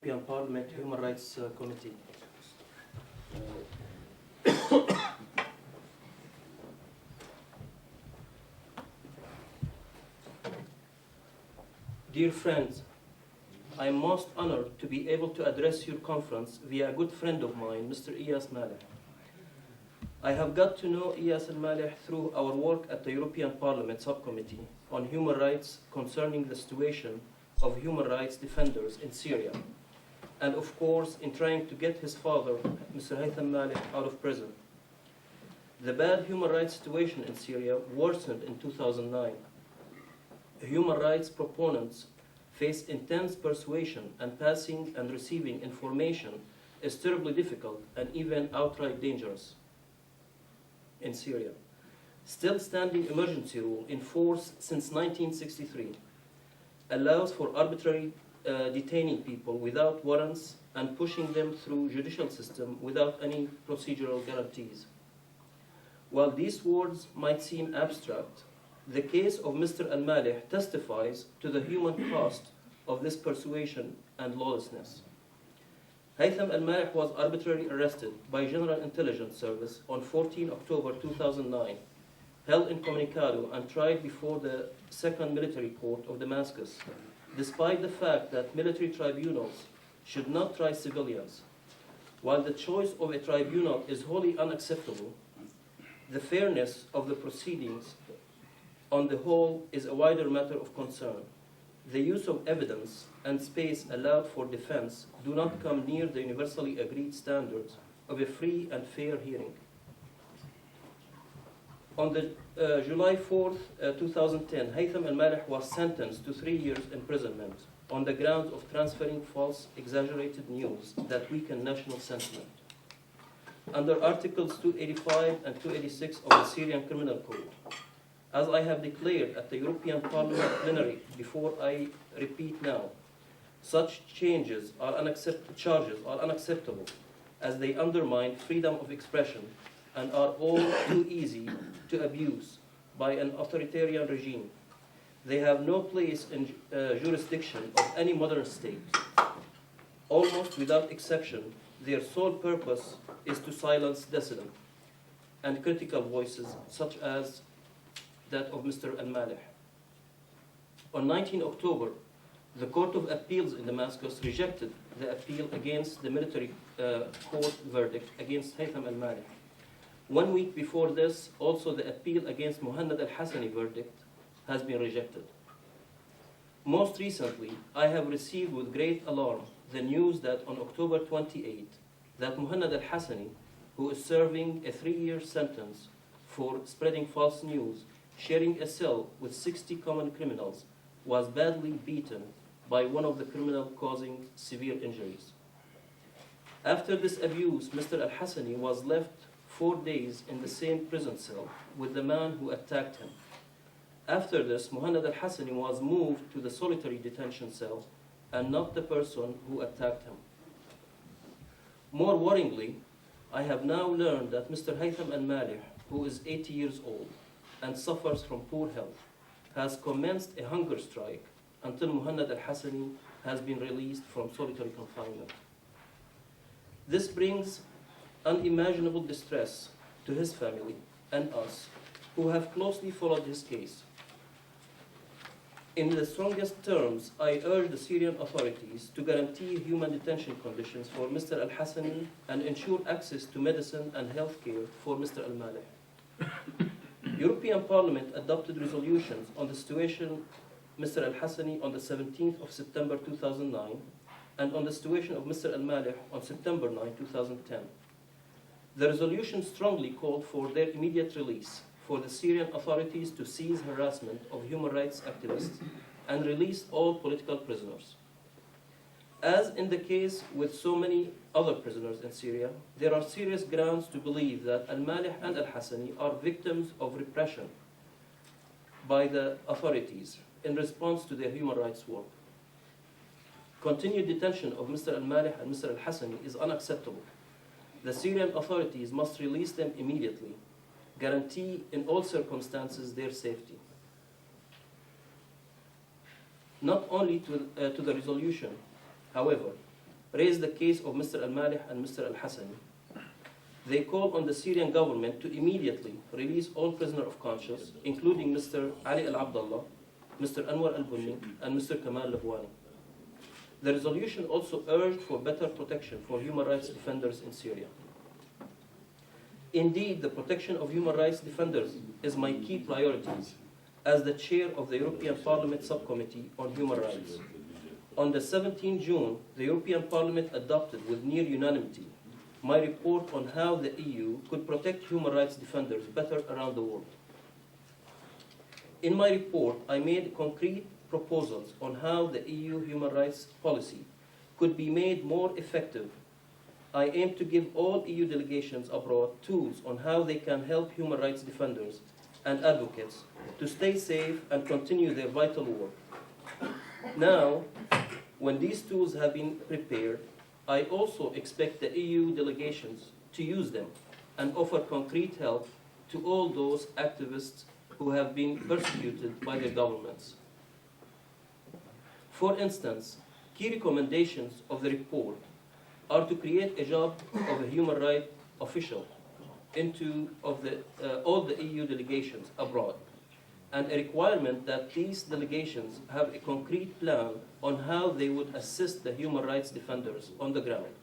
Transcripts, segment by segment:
European Parliament Human Rights Committee. Dear friends, I am most honored to be able to address your conference via a good friend of mine, Mr. Iyas Maleh. I have got to know Iyas and Maleh through our work at the European Parliament Subcommittee on Human Rights concerning the situation of human rights defenders in Syria, and of course in trying to get his father, Mr. Haytham Maleh, out of prison. The bad human rights situation in Syria worsened in 2009. Human rights proponents face intense persuasion, and passing and receiving information is terribly difficult and even outright dangerous in Syria. Still standing emergency rule in force since 1963 allows for arbitrary detaining people without warrants and pushing them through judicial system without any procedural guarantees. While these words might seem abstract, the case of Mr. Al-Maleh testifies to the human cost of this persuasion and lawlessness. Haytham Al-Maleh was arbitrarily arrested by General Intelligence Service on 14 October 2009, held incommunicado and tried before the Second Military Court of Damascus, despite the fact that military tribunals should not try civilians. While the choice of a tribunal is wholly unacceptable, the fairness of the proceedings on the whole is a wider matter of concern. The use of evidence and space allowed for defense do not come near the universally agreed standards of a free and fair hearing. On the July 4th, 2010, Haytham Al-Maleh was sentenced to 3 years imprisonment on the grounds of transferring false, exaggerated news that weaken national sentiment. Under Articles 285 and 286 of the Syrian Criminal Code, as I have declared at the European Parliament plenary before, I repeat now, such charges are unacceptable as they undermine freedom of expression and are all too easy to abuse by an authoritarian regime. They have no place in jurisdiction of any modern state. Almost without exception, their sole purpose is to silence dissident and critical voices such as that of Mr. Al-Maleh. On 19 October, the Court of Appeals in Damascus rejected the appeal against the military court verdict against Haytham Al-Maleh. 1 week before this, also the appeal against Muhannad al-Hassani verdict has been rejected. Most recently, I have received with great alarm the news that on October 28, that Muhannad al-Hassani, who is serving a 3-year sentence for spreading false news, sharing a cell with 60 common criminals, was badly beaten by one of the criminals, causing severe injuries. After this abuse, Mr. al-Hassani was left 4 days in the same prison cell with the man who attacked him. After this, Muhannad al-Hassani was moved to the solitary detention cell and not the person who attacked him. More worryingly, I have now learned that Mr. Haytham Al-Maleh, who is 80 years old and suffers from poor health, has commenced a hunger strike until Muhannad al-Hassani has been released from solitary confinement. This brings unimaginable distress to his family and us, who have closely followed his case. In the strongest terms, I urge the Syrian authorities to guarantee human detention conditions for Mr. al-Hassani and ensure access to medicine and health care for Mr. Al-Maleh. European Parliament adopted resolutions on the situation of Mr. al-Hassani on the 17th of September 2009 and on the situation of Mr. Al-Maleh on September 9, 2010. The resolution strongly called for their immediate release, for the Syrian authorities to cease harassment of human rights activists and release all political prisoners. As in the case with so many other prisoners in Syria, there are serious grounds to believe that Al-Maleh and Al-Hassani are victims of repression by the authorities in response to their human rights work. Continued detention of Mr. Al-Maleh and Mr. Al-Hassani is unacceptable. The Syrian authorities must release them immediately, guarantee in all circumstances their safety. Not only to the resolution, however, raised the case of Mr. Al-Maleh and Mr. Al-Hassani. They call on the Syrian government to immediately release all prisoners of conscience, including Mr. Ali Al-Abdallah, Mr. Anwar Al-Bunni, and Mr. Kamal Labwani. The resolution also urged for better protection for human rights defenders in Syria. Indeed, the protection of human rights defenders is my key priority as the chair of the European Parliament Subcommittee on Human Rights. On the 17th June, the European Parliament adopted with near unanimity my report on how the EU could protect human rights defenders better around the world. In my report, I made concrete proposals on how the EU human rights policy could be made more effective. I aim to give all EU delegations abroad tools on how they can help human rights defenders and advocates to stay safe and continue their vital work. Now, when these tools have been prepared, I also expect the EU delegations to use them and offer concrete help to all those activists who have been persecuted by their governments. For instance, key recommendations of the report are to create a job of a human rights official all the EU delegations abroad, and a requirement that these delegations have a concrete plan on how they would assist the human rights defenders on the ground.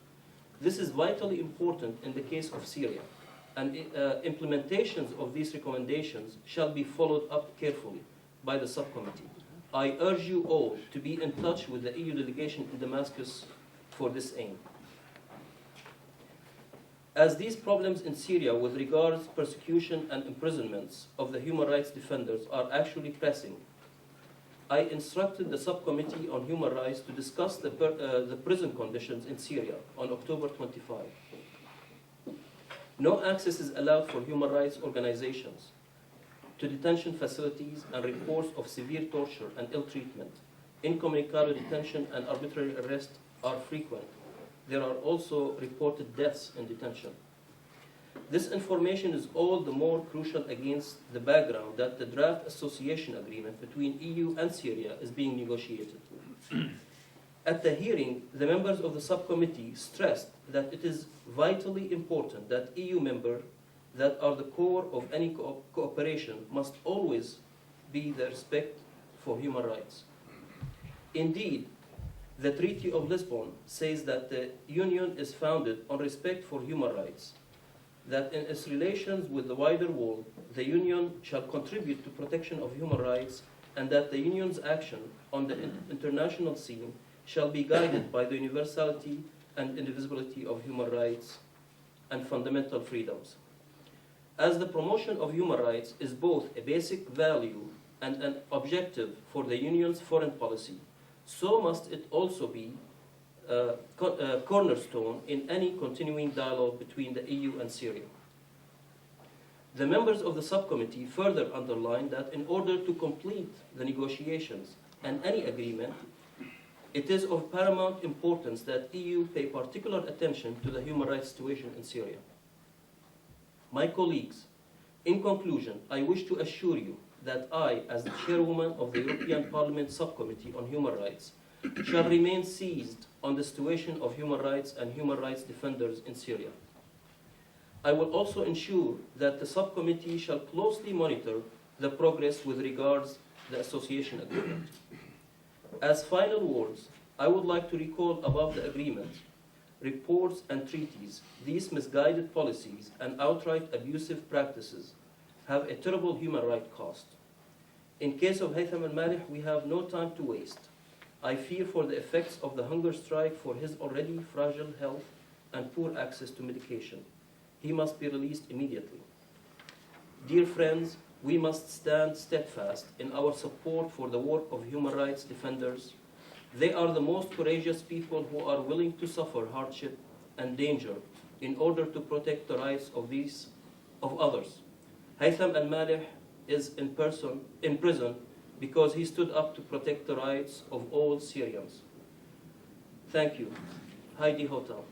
This is vitally important in the case of Syria, and implementations of these recommendations shall be followed up carefully by the subcommittee. I urge you all to be in touch with the EU delegation in Damascus for this aim. As these problems in Syria with regards to persecution and imprisonments of the human rights defenders are actually pressing, I instructed the Subcommittee on Human Rights to discuss the prison conditions in Syria on October 25. No access is allowed for human rights organizations to detention facilities, and reports of severe torture and ill treatment, incommunicado detention, and arbitrary arrest are frequent. There are also reported deaths in detention. This information is all the more crucial against the background that the draft association agreement between EU and Syria is being negotiated. At the hearing, the members of the subcommittee stressed that it is vitally important that EU members that are the core of any cooperation must always be the respect for human rights. Indeed, the Treaty of Lisbon says that the Union is founded on respect for human rights, that in its relations with the wider world, the Union shall contribute to protection of human rights, and that the Union's action on the international scene shall be guided by the universality and indivisibility of human rights and fundamental freedoms. As the promotion of human rights is both a basic value and an objective for the Union's foreign policy, so must it also be a cornerstone in any continuing dialogue between the EU and Syria. The members of the subcommittee further underlined that in order to complete the negotiations and any agreement, it is of paramount importance that EU pay particular attention to the human rights situation in Syria. My colleagues, in conclusion, I wish to assure you that I, as the chairwoman of the European Parliament Subcommittee on Human Rights, shall remain seized on the situation of human rights and human rights defenders in Syria. I will also ensure that the subcommittee shall closely monitor the progress with regards to the association agreement. As final words, I would like to recall above the agreement, reports and treaties. These misguided policies and outright abusive practices have a terrible human rights cost. In case of Haytham Al-Maleh, we have no time to waste. I fear for the effects of the hunger strike for his already fragile health and poor access to medication. He must be released immediately. Dear friends, we must stand steadfast in our support for the work of human rights defenders. They are the most courageous people who are willing to suffer hardship and danger in order to protect the rights of others. Haytham Al-Maleh is in prison because he stood up to protect the rights of all Syrians. Thank you. Heidi Hautala.